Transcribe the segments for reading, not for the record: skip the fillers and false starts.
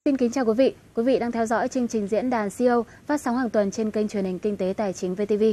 Xin kính chào quý vị. Quý vị đang theo dõi chương trình Diễn đàn CEO phát sóng hàng tuần trên kênh truyền hình Kinh tế Tài chính VITV.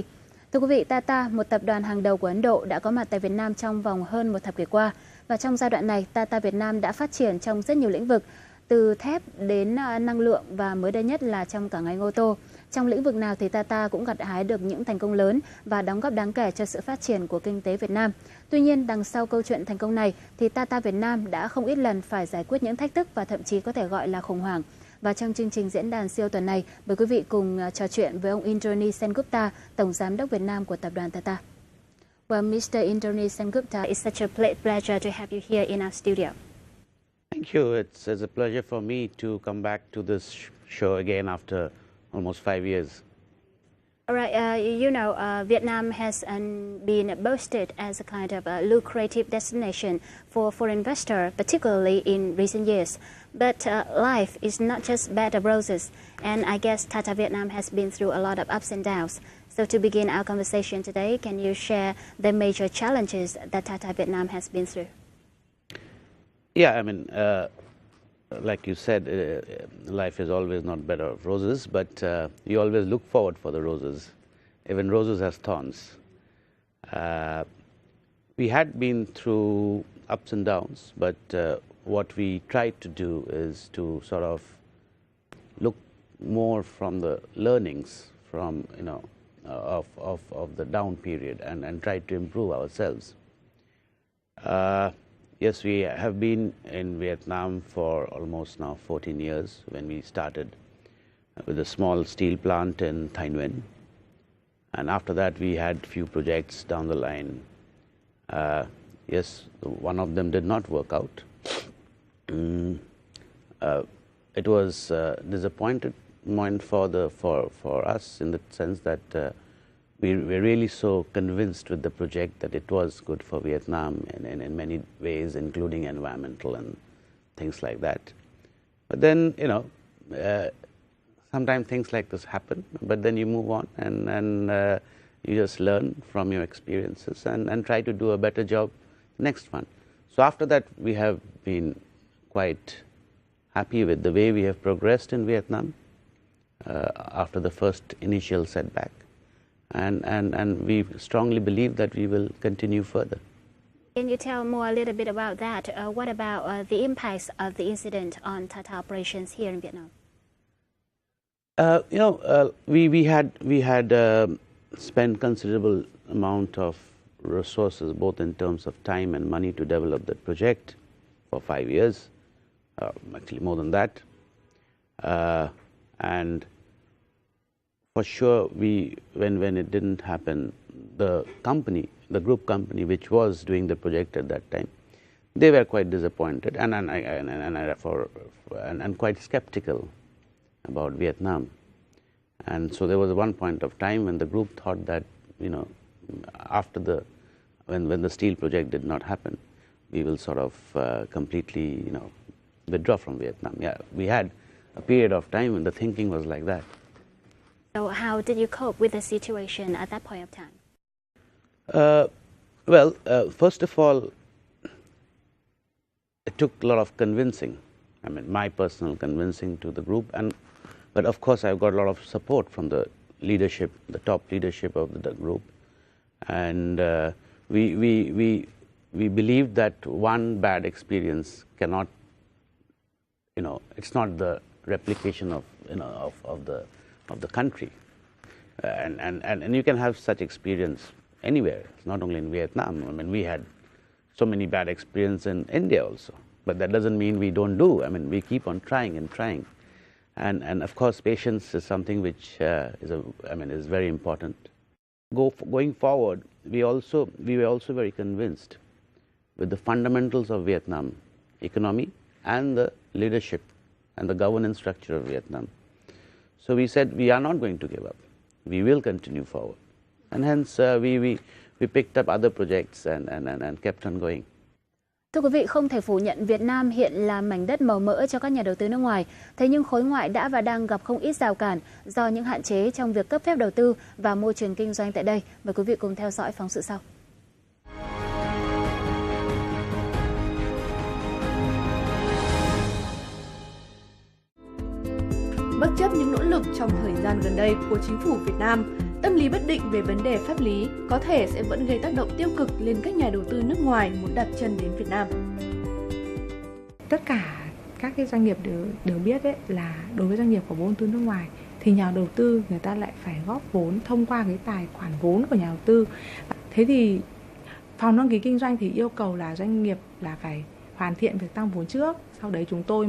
Thưa quý vị, Tata, một tập đoàn hàng đầu của Ấn Độ, đã có mặt tại Việt Nam trong vòng hơn một thập kỷ qua. Và trong giai đoạn này, Tata Việt Nam đã phát triển trong rất nhiều lĩnh vực, từ thép đến năng lượng và mới đây nhất là trong cả ngành ô tô. Trong lĩnh vực nào thì Tata cũng gặt hái được những thành công lớn và đóng góp đáng kể cho sự phát triển của kinh tế Việt Nam. Tuy nhiên, đằng sau câu chuyện thành công này thì Tata Việt Nam đã không ít lần phải giải quyết những thách thức và thậm chí có thể gọi là khủng hoảng. Và trong chương trình Diễn đàn CEO tuần này, mời quý vị cùng trò chuyện với ông Indranil Sengupta, Tổng Giám đốc Việt Nam của tập đoàn Tata. Well, Mr. Indranil Sengupta, it's such a pleasure to have you here in our studio. Thank you. It's a pleasure for me to come back to this show again after almost 5 years. All right, Vietnam has been boasted as a kind of a lucrative destination for foreign investors, particularly in recent years. But life is not just bed of roses, and I guess Tata Vietnam has been through a lot of ups and downs. So to begin our conversation today, can you share the major challenges that Tata Vietnam has been through? Yeah, I mean, like you said, life is always not bed of roses, but you always look forward for the roses. Even roses has thorns. We had been through ups and downs, but what we tried to do is to sort of look more from the learnings from of the down period and try to improve ourselves. Yes, we have been in Vietnam for almost now 14 years when we started with a small steel plant in Thái Nguyên. And after that, we had few projects down the line. Yes, one of them did not work out. It was a disappointment for us in the sense that we were really so convinced with the project that it was good for Vietnam in many ways, including environmental and things like that. But then, sometimes things like this happen, but then you move on and you just learn from your experiences and try to do a better job next one. So after that, we have been quite happy with the way we have progressed in Vietnam after the first initial setback. And we strongly believe that we will continue further. Can you tell more a little bit about that? What about the impacts of the incident on Tata operations here in Vietnam? We had spent considerable amount of resources, both in terms of time and money, to develop the project for 5 years, actually more than that, and for sure, when it didn't happen, the group company which was doing the project at that time, they were quite disappointed and quite skeptical about Vietnam. And so there was one point of time when the group thought that, after when the steel project did not happen, we will sort of completely, withdraw from Vietnam. Yeah, we had a period of time when the thinking was like that. So how did you cope with the situation at that point of time? First of all, it took a lot of convincing. I mean, my personal convincing to the group, but of course I've got a lot of support from the leadership, the top leadership of the group, and we believe that one bad experience cannot, it's not the replication of the country, and you can have such experience anywhere, not only in Vietnam. I mean, we had so many bad experience in India also, but that doesn't mean we don't do. I mean, we keep on trying and trying, and of course, patience is something which is very important. Going forward, we were also very convinced with the fundamentals of Vietnam economy and the leadership and the governance structure of Vietnam. So we said we are not going to give up. We will continue forward, and hence we picked up other projects and kept on going. Thưa quý vị, không thể phủ nhận Việt Nam hiện là mảnh đất màu mỡ cho các nhà đầu tư nước ngoài. Thế nhưng khối ngoại đã và đang gặp không ít rào cản do những hạn chế trong việc cấp phép đầu tư và môi trường kinh doanh tại đây. Mời quý vị cùng theo dõi phóng sự sau. Bất chấp những nỗ lực trong thời gian gần đây của chính phủ Việt Nam, tâm lý bất định về vấn đề pháp lý có thể sẽ vẫn gây tác động tiêu cực lên các nhà đầu tư nước ngoài muốn đặt chân đến Việt Nam. Tất cả các cái doanh nghiệp đều biết đấy là đối với doanh nghiệp có vốn đầu tư nước ngoài thì nhà đầu tư người ta lại phải góp vốn thông qua cái tài khoản vốn của nhà đầu tư. Thế thì phòng đăng ký kinh doanh thì yêu cầu là doanh nghiệp là phải hoàn thiện việc tăng vốn trước, sau đấy chúng tôi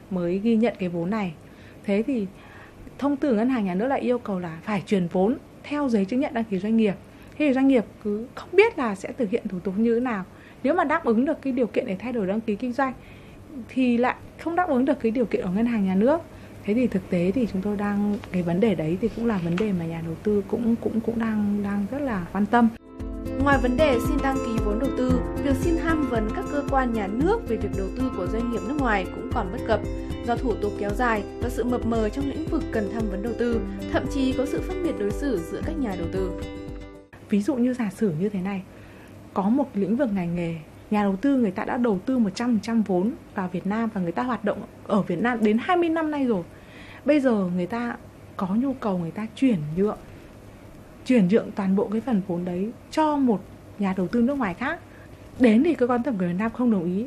mới ghi nhận cái vốn này. Thế thì thông tư ngân hàng nhà nước lại yêu cầu là phải chuyển vốn theo giấy chứng nhận đăng ký doanh nghiệp. Thế thì doanh nghiệp cứ không biết là sẽ thực hiện thủ tục như thế nào. Nếu mà đáp ứng được cái điều kiện để thay đổi đăng ký kinh doanh thì lại không đáp ứng được cái điều kiện của ngân hàng nhà nước. Thế thì thực tế thì chúng tôi cái vấn đề đấy thì cũng là vấn đề mà nhà đầu tư cũng đang rất là quan tâm. Ngoài vấn đề xin đăng ký vốn đầu tư, việc xin tham vấn các cơ quan nhà nước về việc đầu tư của doanh nghiệp nước ngoài cũng còn bất cập. Do thủ tục kéo dài và sự mập mờ trong lĩnh vực cần tham vấn đầu tư, thậm chí có sự phân biệt đối xử giữa các nhà đầu tư. Ví dụ như giả sử như thế này, có một lĩnh vực ngành nghề, nhà đầu tư người ta đã đầu tư 100% vốn vào Việt Nam và người ta hoạt động ở Việt Nam đến 20 năm nay rồi. Bây giờ người ta có nhu cầu người ta chuyển nhượng toàn bộ cái phần vốn đấy cho một nhà đầu tư nước ngoài khác. Đến thì cơ quan thẩm quyền Việt Nam không đồng ý.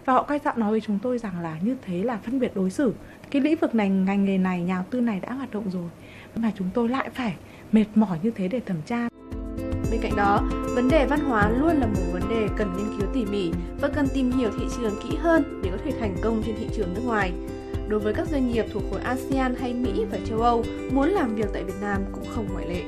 Và họ quay lại nói với chúng tôi rằng là như thế là phân biệt đối xử. Cái lĩnh vực này, ngành nghề này, nhà đầu tư này đã hoạt động rồi, mà chúng tôi lại phải mệt mỏi như thế để thẩm tra. Bên cạnh đó, vấn đề văn hóa luôn là một vấn đề cần nghiên cứu tỉ mỉ và cần tìm hiểu thị trường kỹ hơn để có thể thành công trên thị trường nước ngoài. Đối với các doanh nghiệp thuộc khối ASEAN hay Mỹ và châu Âu muốn làm việc tại Việt Nam cũng không ngoại lệ.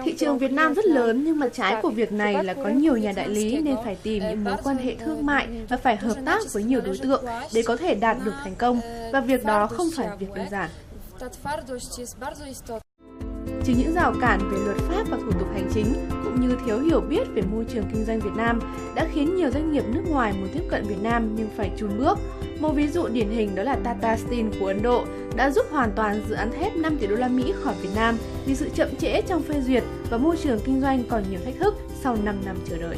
Thị trường Việt Nam rất lớn nhưng mặt trái của việc này là có nhiều nhà đại lý nên phải tìm những mối quan hệ thương mại và phải hợp tác với nhiều đối tượng để có thể đạt được thành công, và việc đó không phải việc đơn giản. Chính những rào cản về luật pháp và thủ tục hành chính cũng như thiếu hiểu biết về môi trường kinh doanh Việt Nam đã khiến nhiều doanh nghiệp nước ngoài muốn tiếp cận Việt Nam nhưng phải chùn bước. Một ví dụ điển hình đó là Tata Steel của Ấn Độ đã giúp hoàn toàn dự án thép 5 tỷ đô la Mỹ khỏi Việt Nam vì sự chậm trễ trong phê duyệt và môi trường kinh doanh còn nhiều thách thức sau 5 năm chờ đợi.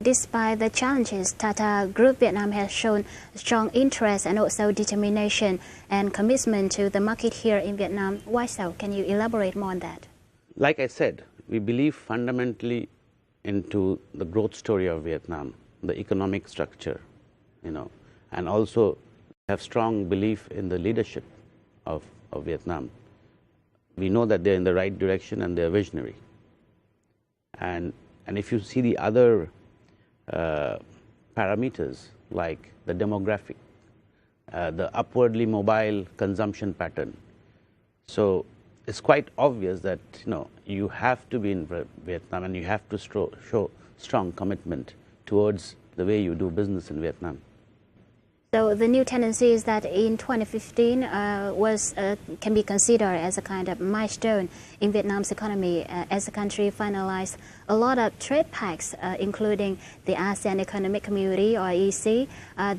Despite the challenges, Tata Group Vietnam has shown strong interest and also determination and commitment to the market here in Vietnam. Why so? Can you elaborate more on that? Like I said, we believe fundamentally into the growth story of Vietnam, the economic structure, and also have strong belief in the leadership of Vietnam. We know that they're in the right direction and they're visionary. And if you see the other parameters like the demographic, the upwardly mobile consumption pattern. So it's quite obvious that you have to be in Vietnam and you have to show strong commitment towards the way you do business in Vietnam. So the new tendency is that in 2015 can be considered as a kind of milestone in Vietnam's economy as the country finalized a lot of trade pacts, including the ASEAN Economic Community or EC,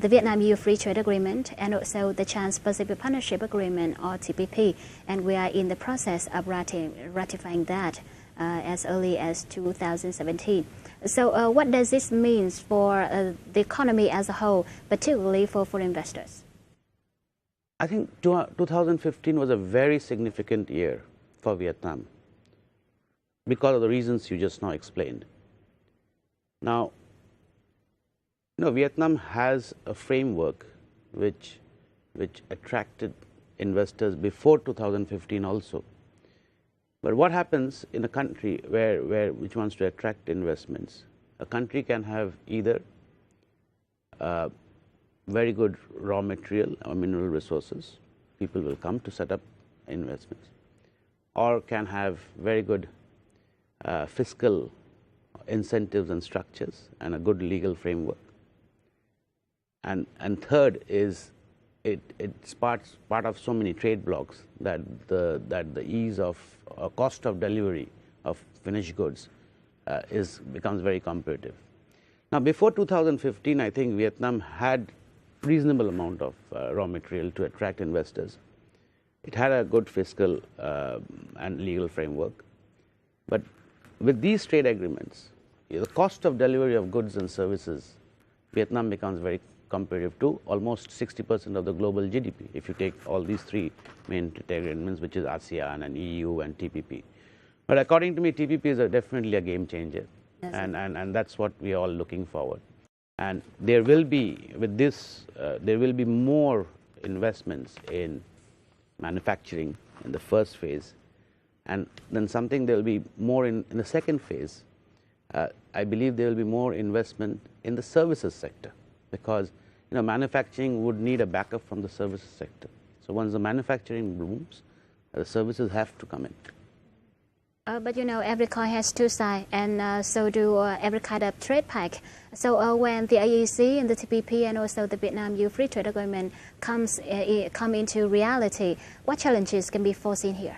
the Vietnam-EU Free Trade Agreement, and also the Trans-Pacific Partnership Agreement or TPP. And we are in the process of ratifying that as early as 2017. So what does this mean for the economy as a whole, particularly for foreign investors? I think 2015 was a very significant year for Vietnam because of the reasons you just now explained. Now, Vietnam has a framework which attracted investors before 2015 also. But what happens in a country which wants to attract investments? A country can have either very good raw material or mineral resources, people will come to set up investments, or can have very good fiscal incentives and structures and a good legal framework. And third is it's part of so many trade blocks that the ease of cost of delivery of finished goods becomes very competitive. Now, before 2015, I think Vietnam had reasonable amount of raw material to attract investors. It had a good fiscal and legal framework. But with these trade agreements, the cost of delivery of goods and services, Vietnam becomes very competitive to almost 60% of the global GDP, if you take all these three main trade agreements, which is ASEAN and EU and TPP. But according to me, TPP is definitely a game changer, and that's what we are all looking forward. And there will be, with this, there will be more investments in manufacturing in the first phase, and then something there will be more in the second phase. I believe there will be more investment in the services sector, because manufacturing would need a backup from the services sector. So once the manufacturing blooms, the services have to come in. But every coin has two sides, and so do every kind of trade pact. So when the AEC and the TPP and also the Vietnam-EU Free Trade Agreement come into reality, what challenges can be foreseen here?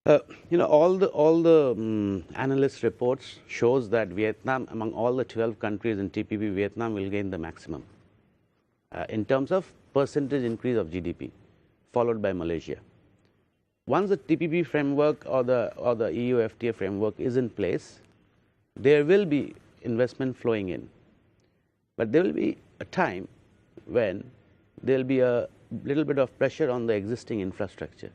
All the analyst reports shows that Vietnam, among all the 12 countries in TPP, Vietnam will gain the maximum in terms of percentage increase of GDP, followed by Malaysia. Once the TPP framework or the EU FTA framework is in place, there will be investment flowing in. But there will be a time when there will be a little bit of pressure on the existing infrastructure.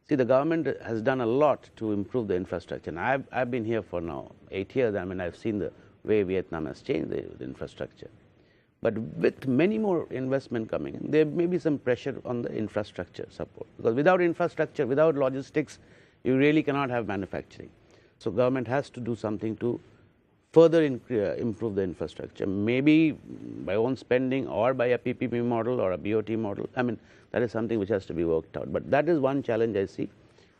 See, the government has done a lot to improve the infrastructure. And I've been here for now 8 years. I mean, I've seen the way Vietnam has changed the infrastructure. But with many more investment coming in, there may be some pressure on the infrastructure support. Because without infrastructure, without logistics, you really cannot have manufacturing. So government has to do something to further improve the infrastructure, maybe by own spending or by a PPP model or a BOT model. I mean, that is something which has to be worked out. But that is one challenge I see.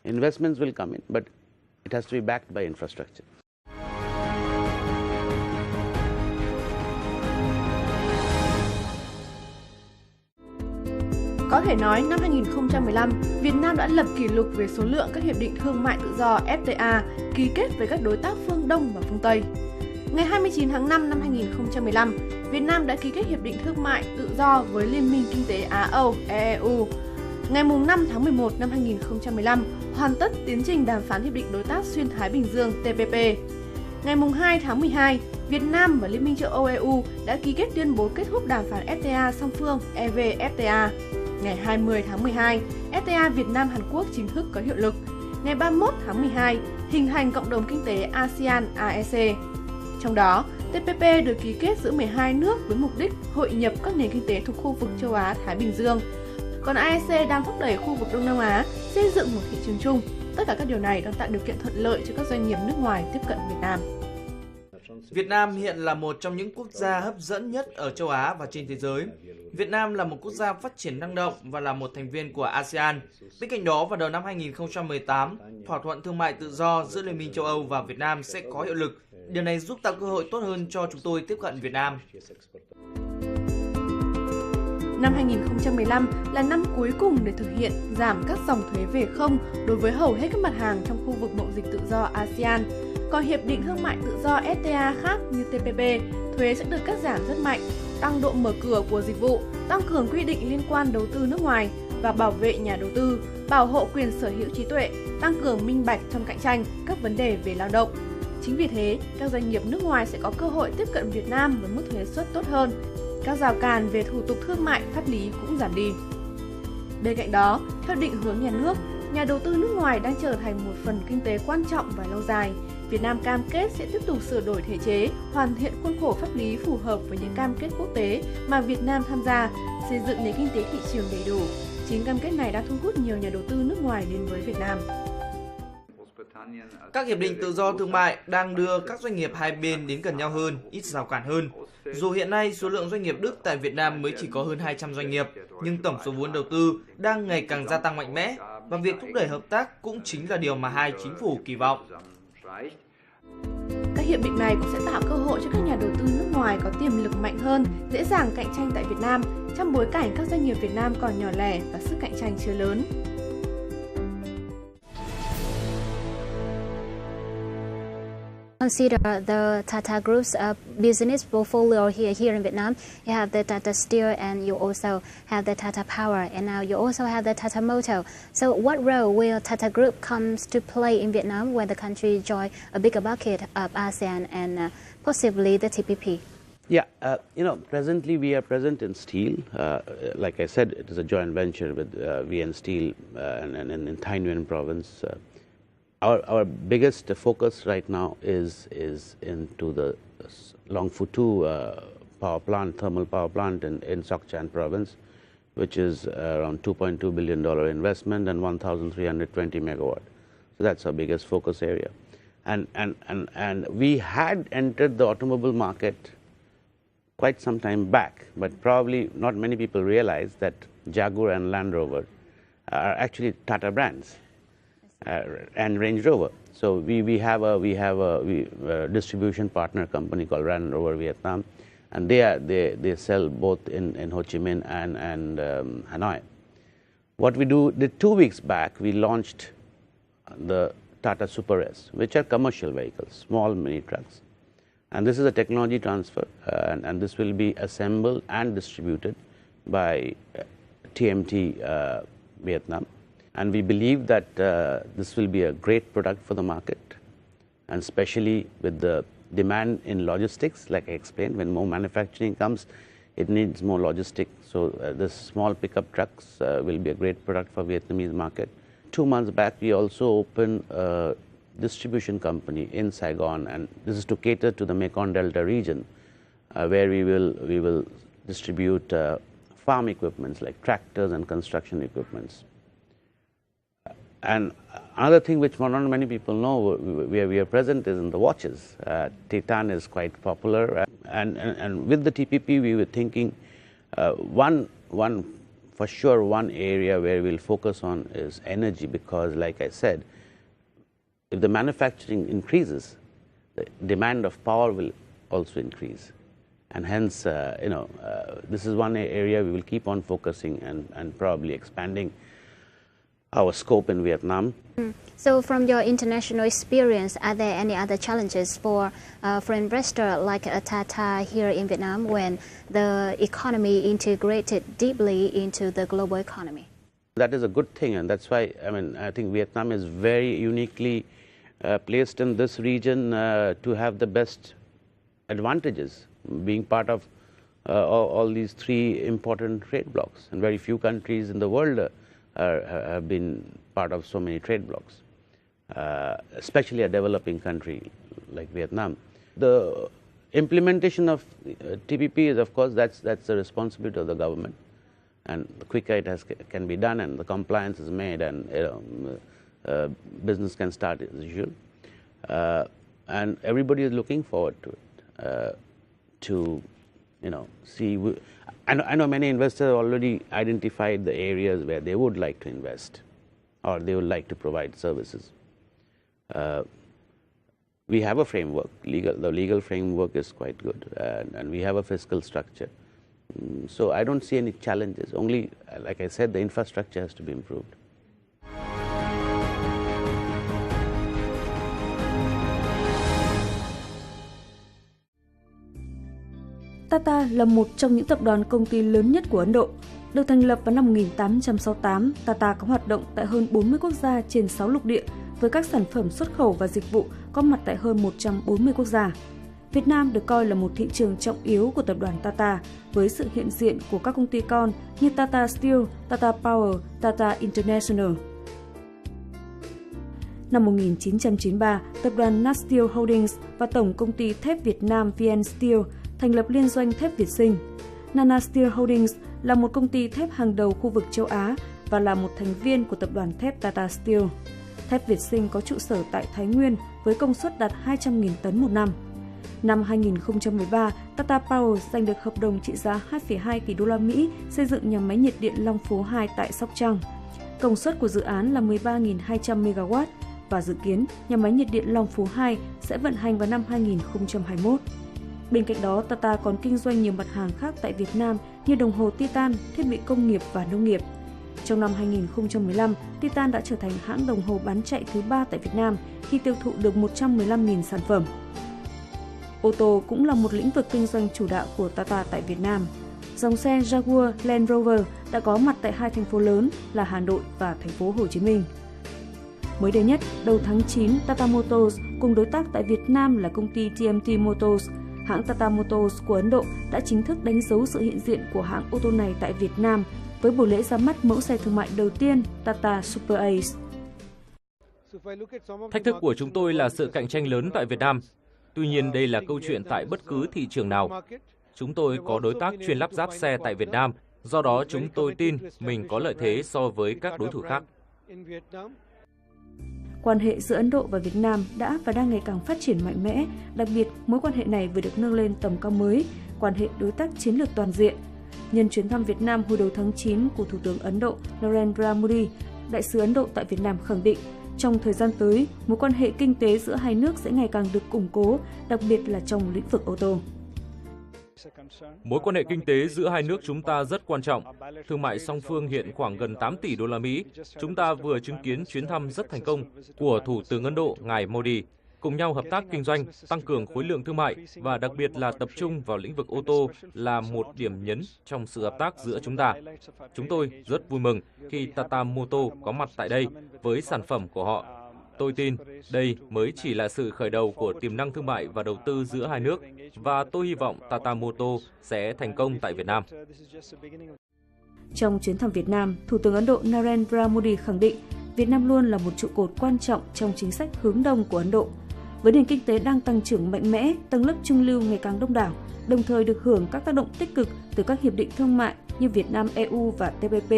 Investments will come in, but it has to be backed by infrastructure. Có thể nói, năm 2015, Việt Nam đã lập kỷ lục về số lượng các hiệp định thương mại tự do FTA ký kết với các đối tác phương Đông và phương Tây. Ngày 29 tháng 5 năm 2015, Việt Nam đã ký kết hiệp định thương mại tự do với Liên minh Kinh tế Á-Âu (EU). Ngày 5 tháng 11 năm 2015, hoàn tất tiến trình đàm phán hiệp định đối tác xuyên Thái Bình Dương TPP. Ngày 2 tháng 12, Việt Nam và Liên minh châu Âu (EU) đã ký kết tuyên bố kết thúc đàm phán FTA song phương EVFTA. Ngày 20 tháng 12, FTA Việt Nam Hàn Quốc chính thức có hiệu lực. Ngày 31 tháng 12, hình thành cộng đồng kinh tế ASEAN-AEC. Trong đó, TPP được ký kết giữa 12 nước với mục đích hội nhập các nền kinh tế thuộc khu vực châu Á-Thái Bình Dương. Còn AEC đang thúc đẩy khu vực Đông Nam Á xây dựng một thị trường chung. Tất cả các điều này đang tạo điều kiện thuận lợi cho các doanh nghiệp nước ngoài tiếp cận Việt Nam. Việt Nam hiện là một trong những quốc gia hấp dẫn nhất ở châu Á và trên thế giới. Việt Nam là một quốc gia phát triển năng động và là một thành viên của ASEAN. Bên cạnh đó, vào đầu năm 2018, thỏa thuận thương mại tự do giữa Liên minh châu Âu và Việt Nam sẽ có hiệu lực. Điều này giúp tạo cơ hội tốt hơn cho chúng tôi tiếp cận Việt Nam. Năm 2015 là năm cuối cùng để thực hiện giảm các dòng thuế về không đối với hầu hết các mặt hàng trong khu vực mậu dịch tự do ASEAN. Còn hiệp định thương mại tự do FTA khác như TPP, thuế sẽ được cắt giảm rất mạnh, tăng độ mở cửa của dịch vụ, tăng cường quy định liên quan đầu tư nước ngoài và bảo vệ nhà đầu tư, bảo hộ quyền sở hữu trí tuệ, tăng cường minh bạch trong cạnh tranh, các vấn đề về lao động. Chính vì thế, các doanh nghiệp nước ngoài sẽ có cơ hội tiếp cận Việt Nam với mức thuế suất tốt hơn. Các rào cản về thủ tục thương mại pháp lý cũng giảm đi. Bên cạnh đó, theo định hướng nhà nước, nhà đầu tư nước ngoài đang trở thành một phần kinh tế quan trọng và lâu dài. Việt Nam cam kết sẽ tiếp tục sửa đổi thể chế, hoàn thiện khuôn khổ pháp lý phù hợp với những cam kết quốc tế mà Việt Nam tham gia, xây dựng nền kinh tế thị trường đầy đủ. Chính cam kết này đã thu hút nhiều nhà đầu tư nước ngoài đến với Việt Nam. Các hiệp định tự do thương mại đang đưa các doanh nghiệp hai bên đến gần nhau hơn, ít rào cản hơn. Dù hiện nay số lượng doanh nghiệp Đức tại Việt Nam mới chỉ có hơn 200 doanh nghiệp, nhưng tổng số vốn đầu tư đang ngày càng gia tăng mạnh mẽ và việc thúc đẩy hợp tác cũng chính là điều mà hai chính phủ kỳ vọng. Các hiệp định này cũng sẽ tạo cơ hội cho các nhà đầu tư nước ngoài có tiềm lực mạnh hơn, dễ dàng cạnh tranh tại Việt Nam trong bối cảnh các doanh nghiệp Việt Nam còn nhỏ lẻ và sức cạnh tranh chưa lớn. Consider the Tata Group's business portfolio here in Vietnam. You have the Tata Steel and you also have the Tata Power, and now you also have the Tata Motor. So what role will Tata Group comes to play in Vietnam when the country join a bigger bucket of ASEAN and possibly the TPP? Yeah, presently we are present in steel. Like I said, it is a joint venture with VN Steel and in Thanh Nguyen province. Our biggest focus right now is into the Long Phu 2 power plant, thermal power plant in Soc Chan province, which is around $2.2 billion investment and 1,320 megawatt. So that's our biggest focus area. And we had entered the automobile market quite some time back, but probably not many people realize that Jaguar and Land Rover are actually Tata brands. And Range Rover. So we have a distribution partner company called Land Rover Vietnam, and they sell both in Ho Chi Minh and Hanoi. What we did 2 weeks back, we launched the Tata Super S, which are commercial vehicles, small mini trucks, and this is a technology transfer, and this will be assembled and distributed by TMT Vietnam. And we believe that this will be a great product for the market, and especially with the demand in logistics, like I explained, when more manufacturing comes, it needs more logistics. So this small pickup trucks will be a great product for Vietnamese market. 2 months back, we also opened a distribution company in Saigon, and this is to cater to the Mekong Delta region, where we will distribute farm equipments like tractors and construction equipments. And another thing which not many people know, where we are present, is in the watches. Titan is quite popular, and with the TPP, we were thinking one area where we'll focus on is energy, because, like I said, if the manufacturing increases, the demand of power will also increase, and hence, this is one area we will keep on focusing and probably expanding our scope in Vietnam. So from your international experience, are there any other challenges for investor like Tata here in Vietnam when the economy integrated deeply into the global economy? That is a good thing, and that's why, I think Vietnam is very uniquely placed in this region to have the best advantages, being part of all these 3 important trade blocs, and very few countries in the world have been part of so many trade blocs, especially a developing country like Vietnam. The implementation of TPP is, of course, that's the responsibility of the government, and the quicker it can be done and the compliance is made, and business can start as usual. And everybody is looking forward to it, see. I know many investors already identified the areas where they would like to invest or they would like to provide services. We have a framework. The legal framework is quite good, and we have a fiscal structure. So I don't see any challenges. Only, like I said, the infrastructure has to be improved. Tata là một trong những tập đoàn công ty lớn nhất của Ấn Độ. Được thành lập vào năm 1868, Tata có hoạt động tại hơn 40 quốc gia trên 6 lục địa với các sản phẩm xuất khẩu và dịch vụ có mặt tại hơn 140 quốc gia. Việt Nam được coi là một thị trường trọng yếu của tập đoàn Tata với sự hiện diện của các công ty con như Tata Steel, Tata Power, Tata International. Năm 1993, tập đoàn Nat Steel Holdings và Tổng công ty thép Việt Nam VN Steel thành lập liên doanh thép Việt Sinh. Nana Steel Holdings là một công ty thép hàng đầu khu vực châu Á và là một thành viên của tập đoàn thép Tata Steel. Thép Việt Sinh có trụ sở tại Thái Nguyên với công suất đạt 200.000 tấn một năm. Năm 2013, Tata Power giành được hợp đồng trị giá 2,2 tỷ đô la Mỹ xây dựng nhà máy nhiệt điện Long Phú 2 tại Sóc Trăng. Công suất của dự án là 13.200 MW và dự kiến nhà máy nhiệt điện Long Phú 2 sẽ vận hành vào năm 2021. Bên cạnh đó, Tata còn kinh doanh nhiều mặt hàng khác tại Việt Nam như đồng hồ Titan, thiết bị công nghiệp và nông nghiệp. Trong năm 2015, Titan đã trở thành hãng đồng hồ bán chạy thứ 3 tại Việt Nam khi tiêu thụ được 115.000 sản phẩm. Ô tô cũng là một lĩnh vực kinh doanh chủ đạo của Tata tại Việt Nam. Dòng xe Jaguar Land Rover đã có mặt tại 2 thành phố lớn là Hà Nội và thành phố Hồ Chí Minh. Mới đây nhất, đầu tháng 9, Tata Motors cùng đối tác tại Việt Nam là công ty TMT Motors, hãng Tata Motors của Ấn Độ đã chính thức đánh dấu sự hiện diện của hãng ô tô này tại Việt Nam với buổi lễ ra mắt mẫu xe thương mại đầu tiên Tata Super Ace. Thách thức của chúng tôi là sự cạnh tranh lớn tại Việt Nam. Tuy nhiên, đây là câu chuyện tại bất cứ thị trường nào. Chúng tôi có đối tác chuyên lắp ráp xe tại Việt Nam, do đó chúng tôi tin mình có lợi thế so với các đối thủ khác. Quan hệ giữa Ấn Độ và Việt Nam đã và đang ngày càng phát triển mạnh mẽ, đặc biệt mối quan hệ này vừa được nâng lên tầm cao mới, quan hệ đối tác chiến lược toàn diện. Nhân chuyến thăm Việt Nam hồi đầu tháng 9 của Thủ tướng Ấn Độ Narendra Modi, Đại sứ Ấn Độ tại Việt Nam khẳng định, trong thời gian tới, mối quan hệ kinh tế giữa hai nước sẽ ngày càng được củng cố, đặc biệt là trong lĩnh vực ô tô. Mối quan hệ kinh tế giữa hai nước chúng ta rất quan trọng. Thương mại song phương hiện khoảng gần 8 tỷ đô la Mỹ. Chúng ta vừa chứng kiến chuyến thăm rất thành công của Thủ tướng Ấn Độ, ngài Modi, cùng nhau hợp tác kinh doanh, tăng cường khối lượng thương mại và đặc biệt là tập trung vào lĩnh vực ô tô là một điểm nhấn trong sự hợp tác giữa chúng ta. Chúng tôi rất vui mừng khi Tata Motors có mặt tại đây với sản phẩm của họ. Tôi tin đây mới chỉ là sự khởi đầu của tiềm năng thương mại và đầu tư giữa hai nước và tôi hy vọng Tata Motors sẽ thành công tại Việt Nam. Trong chuyến thăm Việt Nam, Thủ tướng Ấn Độ Narendra Modi khẳng định Việt Nam luôn là một trụ cột quan trọng trong chính sách hướng đông của Ấn Độ. Với nền kinh tế đang tăng trưởng mạnh mẽ, tầng lớp trung lưu ngày càng đông đảo, đồng thời được hưởng các tác động tích cực từ các hiệp định thương mại như Việt Nam EU và TPP,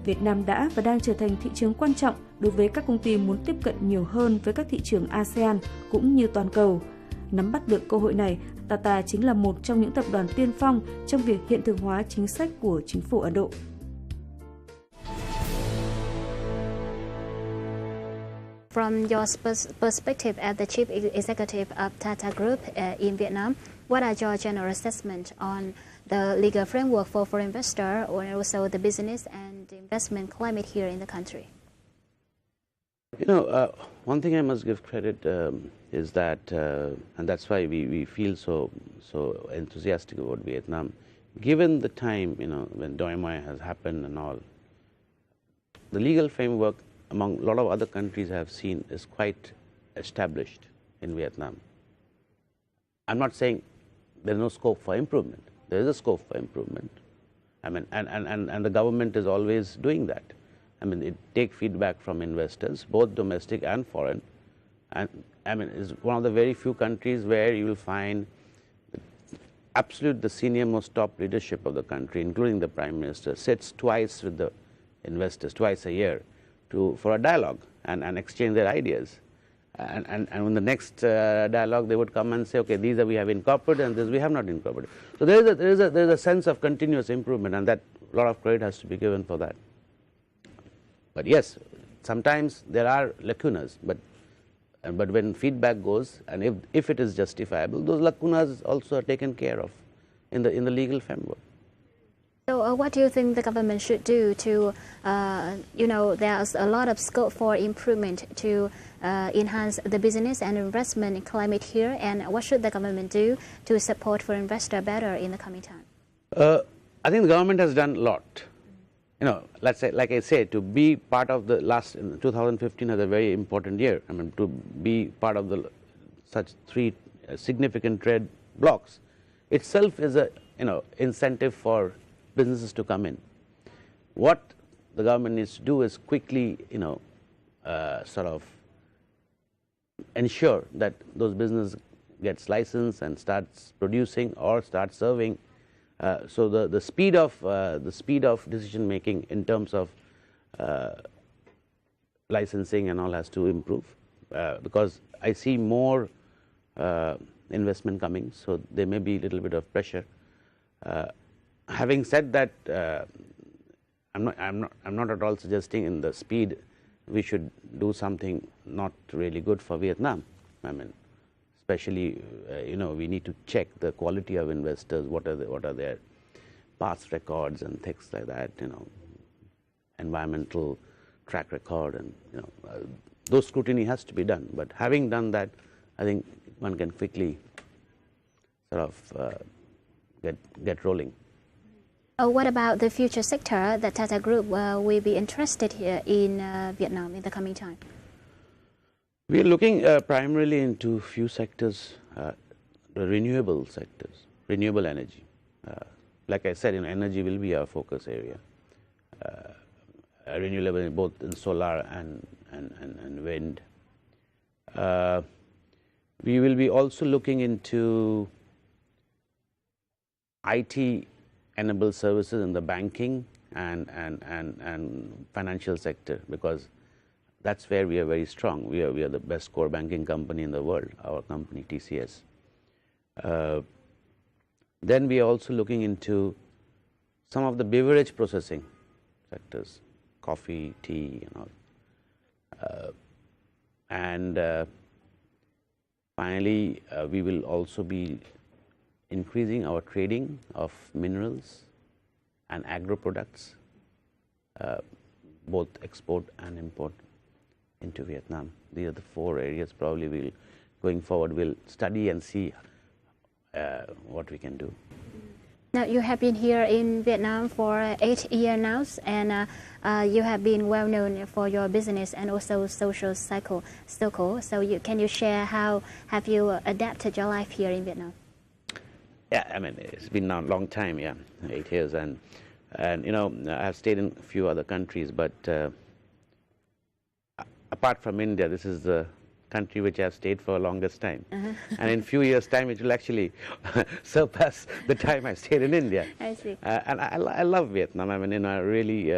Việt Nam đã và đang trở thành thị trường quan trọng đối với các công ty muốn tiếp cận nhiều hơn với các thị trường ASEAN cũng như toàn cầu. Nắm bắt được cơ hội này, Tata chính là một trong những tập đoàn tiên phong trong việc hiện thực hóa chính sách của chính phủ Ấn Độ. From your perspective as the Chief Executive of Tata Group in Vietnam, what are your general assessment on the legal framework for foreign investor or also the business and investment climate here in the country? One thing I must give credit is that, and that's why we feel so enthusiastic about Vietnam, given the time, when Doi Moi has happened and all, the legal framework among a lot of other countries I have seen is quite established in Vietnam. I'm not saying there's no scope for improvement. There is a scope for improvement. And the government is always doing that. It take feedback from investors, both domestic and foreign. And it's one of the very few countries where you will find the senior most top leadership of the country, including the Prime Minister, sits twice with the investors, twice a year, for a dialogue and exchange their ideas. And in the next dialogue, they would come and say, okay, these we have incorporated and this we have not incorporated. So there is a sense of continuous improvement, and that a lot of credit has to be given for that. But yes, sometimes there are lacunas, but when feedback goes, and if it is justifiable, those lacunas also are taken care of in the legal framework. So what do you think the government should do to, there's a lot of scope for improvement to enhance the business and investment climate here, and what should the government do to support for investor better in the coming time? I think the government has done a lot. Let's say, like I said, to be part of the 2015 was a very important year. To be part of such 3 significant trade blocks itself is a, incentive for businesses to come in. What the government needs to do is quickly, sort of ensure that those businesses gets licensed and starts producing or starts serving. So the speed of decision making in terms of licensing and all has to improve, because I see more investment coming, so there may be a little bit of pressure. Having said that, I'm not at all suggesting in the speed we should do something not really good for Vietnam. Especially, we need to check the quality of investors. What are their past records and things like that. Environmental track record, and those scrutiny has to be done. But having done that, I think one can quickly sort of get rolling. What about the future sector that Tata Group will be interested here in Vietnam in the coming time? We are looking primarily into few sectors, the renewable sectors, renewable energy. Like I said, energy will be our focus area. Renewable both in solar and wind. We will be also looking into IT-enabled services in the banking and financial sector, because that's where we are very strong. We are the best core banking company in the world, our company TCS. Then we are also looking into some of the beverage processing sectors, coffee, tea, and all. Finally, we will also be increasing our trading of minerals and agro products, both export and import into Vietnam. These are the 4 areas probably going forward we'll study and see what we can do. Now, you have been here in Vietnam for 8 years now, and you have been well known for your business and also social cycle. So, can you share how have you adapted your life here in Vietnam? Yeah, I mean, it's been a long time, 8 years, and I've stayed in a few other countries, but apart from India, this is the country which I've stayed for the longest time. And in a few years' time, it will actually surpass the time I stayed in India. I see. And I love Vietnam. I mean, I really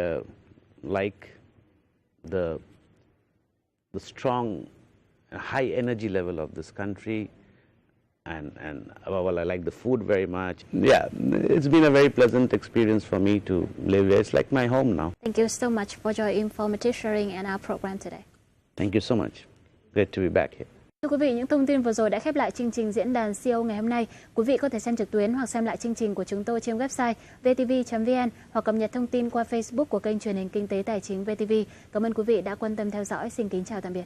like the strong, high energy level of this country. And above all, I like the food very much. Yeah, it's been a very pleasant experience for me to live here. It's like my home now. Thank you so much for your informative sharing in our program today. Thank you so much. Great to be back here. Thưa quý vị, những thông tin vừa rồi đã khép lại chương trình Diễn đàn CEO ngày hôm nay. Quý vị có thể xem trực tuyến hoặc xem lại chương trình của chúng tôi trên website vtv.vn hoặc cập nhật thông tin qua Facebook của kênh truyền hình Kinh tế Tài chính VTV. Cảm ơn quý vị đã quan tâm theo dõi. Xin kính chào tạm biệt.